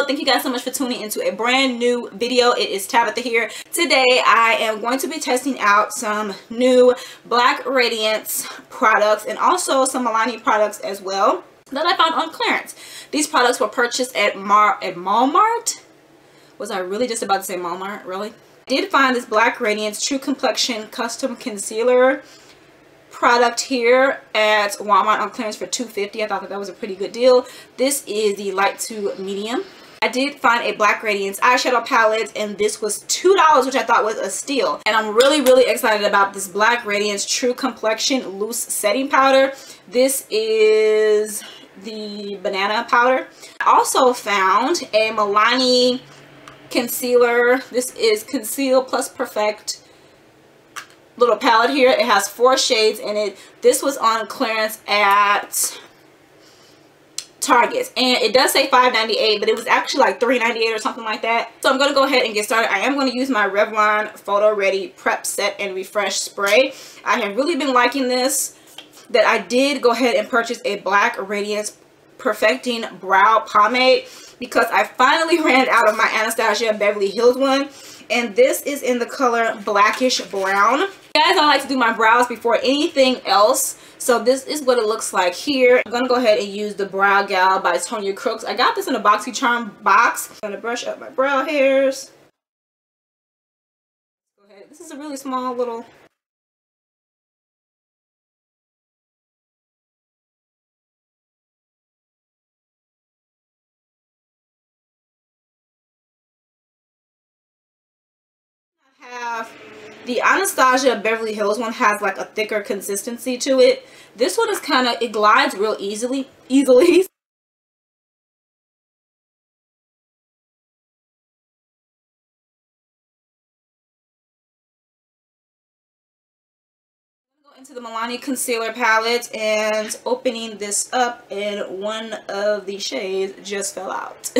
thank you guys so much for tuning into a brand new video. It is Tabitha here. Today I am going to be testing out some new Black Radiance products and also some Milani products as well that I found on clearance. These products were purchased at Walmart. Was I really just about to say Walmart? Really? I did find this Black Radiance True Complexion Custom Concealer product here at Walmart on clearance for $2.50. I thought that was a pretty good deal. This is the light to medium. I did find a Black Radiance eyeshadow palette, and this was $2, which I thought was a steal. And I'm really excited about this Black Radiance True Complexion Loose Setting Powder. This is the banana powder. I also found a Milani concealer. This is Conceal Plus Perfect little palette here. It has 4 shades in it. This was on clearance at Target, and it does say $5.98, but it was actually like $3.98 or something like that. So I'm going to go ahead and get started. I am going to use my Revlon Photo Ready Prep Set and Refresh Spray. I have really been liking this, that I did go ahead and purchase a Black Radiance Perfecting Brow Pomade because I finally ran out of my Anastasia Beverly Hills one, and this is in the color Blackish Brown. Guys, I like to do my brows before anything else, so this is what it looks like here. I'm gonna go ahead and use the Brow Gal by Tonya Crooks. I got this in a BoxyCharm box. I'm gonna brush up my brow hairs. Go ahead. This is a really small little. I have the Anastasia Beverly Hills one, has like a thicker consistency to it. This one is kind of, it glides real easily. Go into the Milani concealer palette and opening this up, and one of the shades just fell out.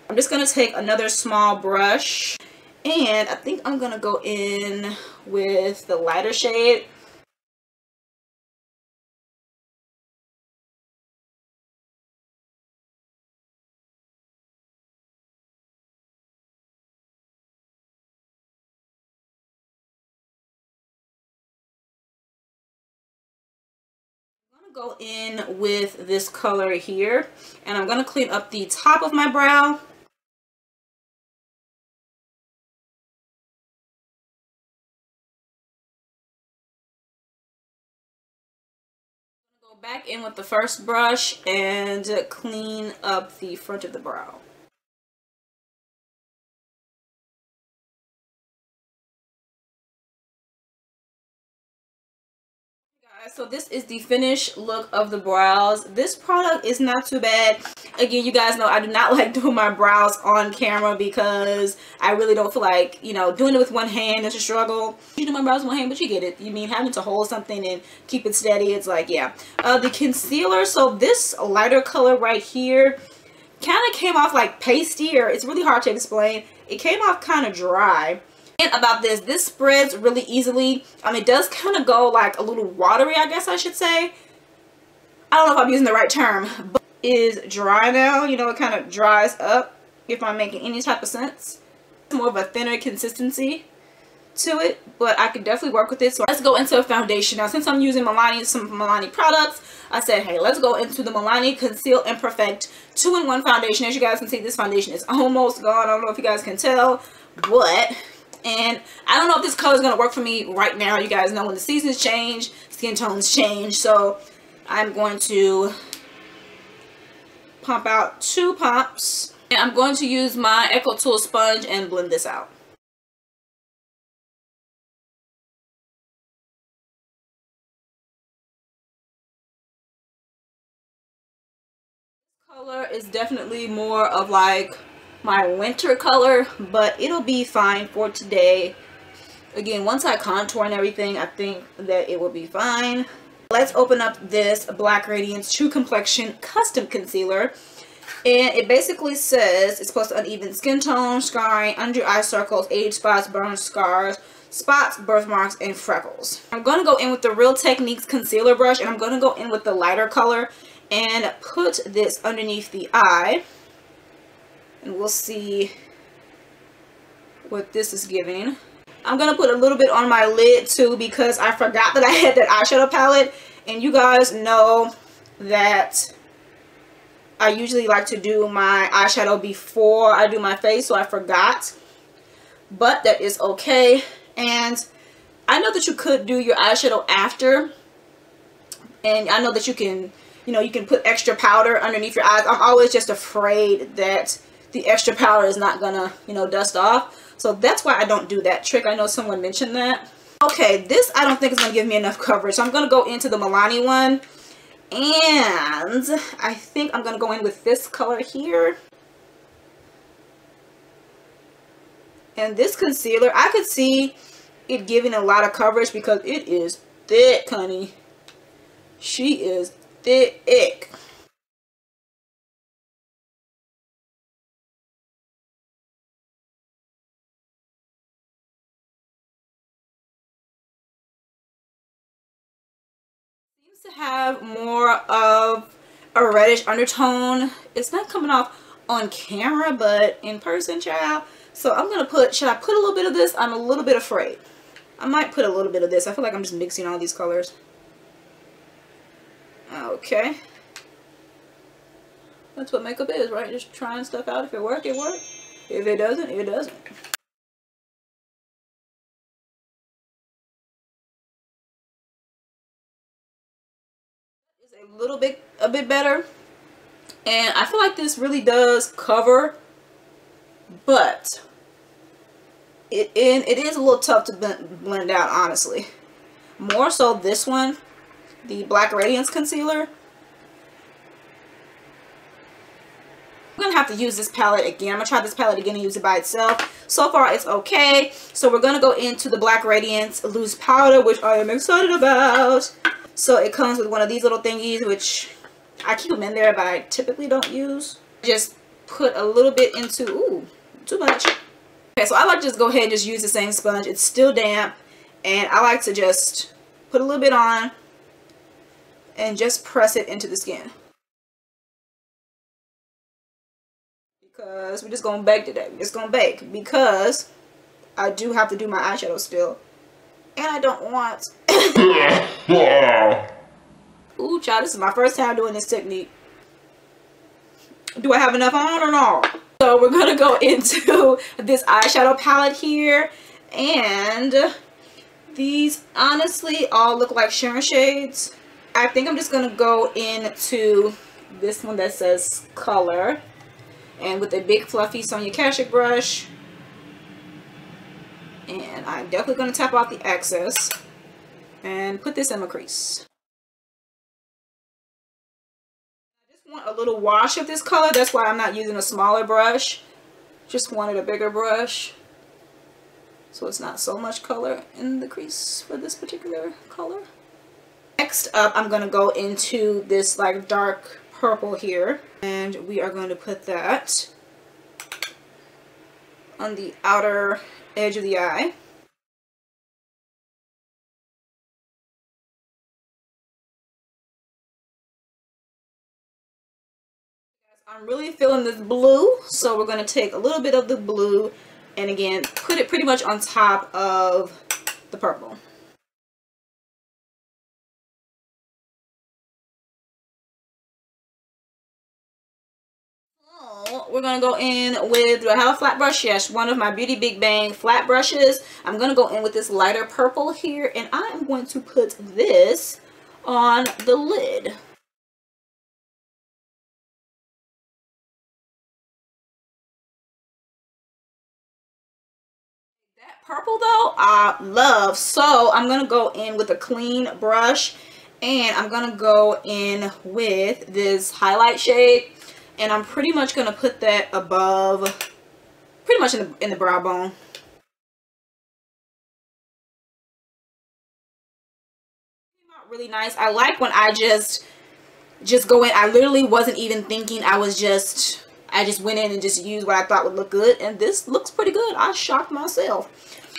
I'm just going to take another small brush, and I think I'm going to go in with the lighter shade. I'm going to go in with this color here, and I'm going to clean up the top of my brow. Go back in with the first brush and clean up the front of the brow. Guys, so this is the finished look of the brows. This product is not too bad. Again, you guys know I do not like doing my brows on camera because I really don't feel like, you know, doing it with one hand is a struggle. You do my brows with one hand, but you get it. You mean having to hold something and keep it steady. It's like, yeah. The concealer, so this lighter color right here kind of came off like pasty, or it's really hard to explain. It came off kind of dry. And about this spreads really easily. It does kind of go like a little watery, I guess I should say. I don't know if I'm using the right term, but it is dry now. You know, it kind of dries up, if I'm making any type of sense. More of a thinner consistency to it, but I could definitely work with it. So let's go into a foundation. Now, since I'm using some Milani products, I said, hey, let's go into the Milani Conceal and Perfect 2-in-1 foundation. As you guys can see, this foundation is almost gone. I don't know if you guys can tell, but... And I don't know if this color is going to work for me right now. You guys know when the seasons change, skin tones change. So I'm going to pump out 2 pumps. And I'm going to use my Echo Tool sponge and blend this out. This color is definitely more of like my winter color, but it'll be fine for today. Again, once I contour and everything, I think that it will be fine. Let's open up this Black Radiance True Complexion Custom Concealer, and it basically says it's supposed to uneven skin tone, scarring, under eye circles, age spots, burn scars, spots, birthmarks, and freckles. I'm going to go in with the Real Techniques concealer brush, and I'm going to go in with the lighter color and put this underneath the eye. and we'll see what this is giving. I'm gonna put a little bit on my lid too, because I forgot that I had that eyeshadow palette, and you guys know that I usually like to do my eyeshadow before I do my face, so I forgot, but that is okay. And I know that you could do your eyeshadow after, and I know that you can, you know, you can put extra powder underneath your eyes. I'm always just afraid that the extra powder is not gonna, you know, dust off. So that's why I don't do that trick. I know someone mentioned that. Okay, this I don't think is gonna give me enough coverage. So I'm gonna go into the Milani one. And I think I'm gonna go in with this color here. And this concealer, I could see it giving a lot of coverage because it is thick, honey. She is thick. To have more of a reddish undertone. It's not coming off on camera, but in person, child. So I'm gonna put, should I put a little bit of this? I'm a little bit afraid. I might put a little bit of this. I feel like I'm just mixing all these colors. Okay, that's what makeup is, right? Just trying stuff out. If it works, it works. If it doesn't, it doesn't. A bit better, and I feel like this really does cover, but it is a little tough to blend out, honestly. More so this one, the Black Radiance concealer. I'm gonna have to use this palette again. I'm gonna try this palette again and use it by itself. So far it's okay. So we're gonna go into the Black Radiance loose powder, which I am excited about. So it comes with one of these little thingies, which I keep them in there, but I typically don't use. Just put a little bit into, ooh, too much. Okay, so I like to just go ahead and just use the same sponge. It's still damp, and I like to just put a little bit on and just press it into the skin. Because we're just gonna bake today. We're just gonna bake because I do have to do my eyeshadow still. And I don't want... Ooh, child, this is my first time doing this technique. Do I have enough on or no? So we're gonna go into this eyeshadow palette here, and these honestly all look like shimmer shades. I think I'm just gonna go into this one that says color, and with a big fluffy Sonia Kashuk brush, and I'm definitely gonna tap out the excess and put this in my crease. Want a little wash of this color, that's why I'm not using a smaller brush. Just wanted a bigger brush so it's not so much color in the crease for this particular color. Next up, I'm going to go into this like dark purple here, and we are going to put that on the outer edge of the eye. I'm really feeling this blue, so we're going to take a little bit of the blue and again put it pretty much on top of the purple. So we're going to go in with, do I have a flat brush? Yes, one of my Beauty Big Bang flat brushes. I'm going to go in with this lighter purple here, and I am going to put this on the lid. Purple though I love, so I'm gonna go in with a clean brush, and I'm gonna go in with this highlight shade, and I'm pretty much gonna put that above, pretty much in the brow bone. Really nice. I like when I just go in. I literally wasn't even thinking. I just went in and just used what I thought would look good, and this looks pretty good. I shocked myself.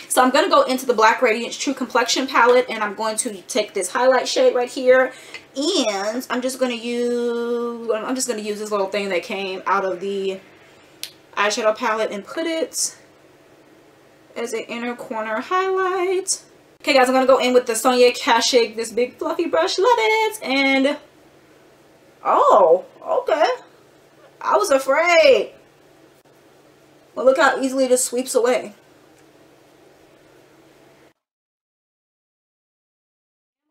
So I'm going to go into the Black Radiance True Complexion palette, and I'm going to take this highlight shade right here, and I'm just going to use this little thing that came out of the eyeshadow palette and put it as an inner corner highlight. Okay guys, I'm going to go in with the Sonia Kashuk, this big fluffy brush. Love it. And, oh, okay. I was afraid. Well, look how easily this sweeps away.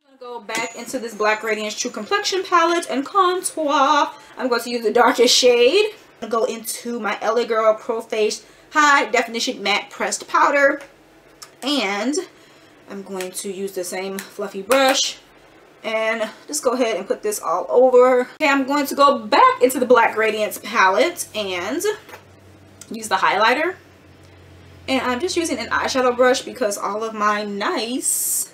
I'm going to go back into this Black Radiance True Complexion palette and contour. I'm going to use the darkest shade. I'm going to go into my LA Girl Pro Face High Definition Matte Pressed Powder. And I'm going to use the same fluffy brush and just go ahead and put this all over. Okay, I'm going to go back into the Black Radiance palette and use the highlighter. And I'm just using an eyeshadow brush because all of my nice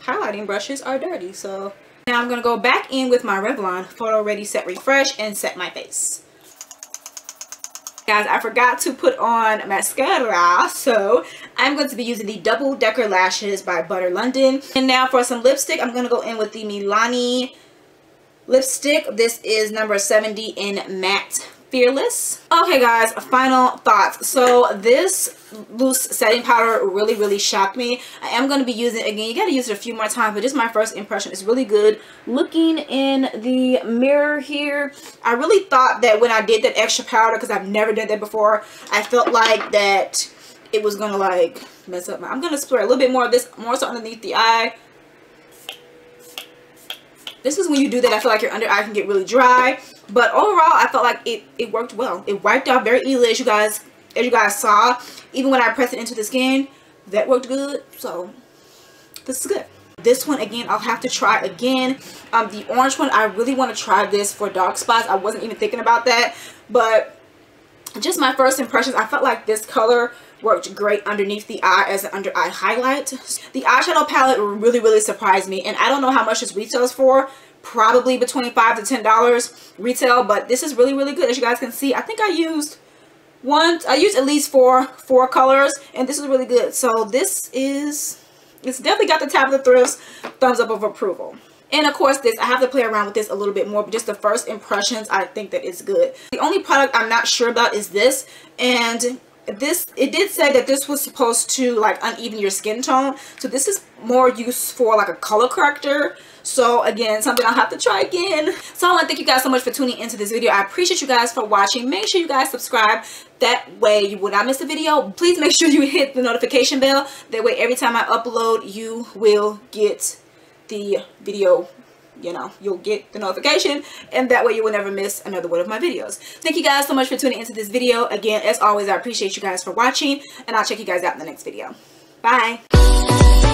highlighting brushes are dirty. So now I'm going to go back in with my Revlon Photo Ready Set Refresh and set my face. Guys, I forgot to put on mascara, so I'm going to be using the Double Decker Lashes by Butter London. And now for some lipstick, I'm going to go in with the Milani lipstick. This is number 70 in Matte Fearless. Okay guys, final thoughts. So this loose setting powder really shocked me. I am going to be using it again. You got to use it a few more times, but just my first impression is really good. Looking in the mirror here, I really thought that when I did that extra powder, because I've never done that before, I felt like that it was going to like mess up my... I'm going to spray a little bit more of this, more so underneath the eye. This is when you do that, I feel like your under eye can get really dry. But overall, I felt like it worked well. It wiped out very easily, as you guys saw. Even when I pressed it into the skin, that worked good. So this is good. This one, again, I'll have to try again. The orange one, I really want to try this for dark spots. I wasn't even thinking about that. But just my first impressions, I felt like this color worked great underneath the eye as an under eye highlight. The eyeshadow palette really surprised me. And I don't know how much this retails for. Probably between $5 to $10 retail, but this is really good. As you guys can see, I think I used at least four colors, and this is really good. So it's definitely got the Tabitha Thrifts thumbs up of approval. And of course this, I have to play around with this a little bit more, but just the first impressions, I think that it's good. The only product I'm not sure about is this, and this, it did say that this was supposed to like uneven your skin tone, so this is more used for like a color corrector. So again, something I'll have to try again. So I want to thank you guys so much for tuning into this video. I appreciate you guys for watching. Make sure you guys subscribe, that way you will not miss a video. Please make sure you hit the notification bell, that way every time I upload you will get the video, you know, you'll get the notification, and that way you will never miss another one of my videos. Thank you guys so much for tuning into this video. Again, as always, I appreciate you guys for watching, and I'll check you guys out in the next video. Bye.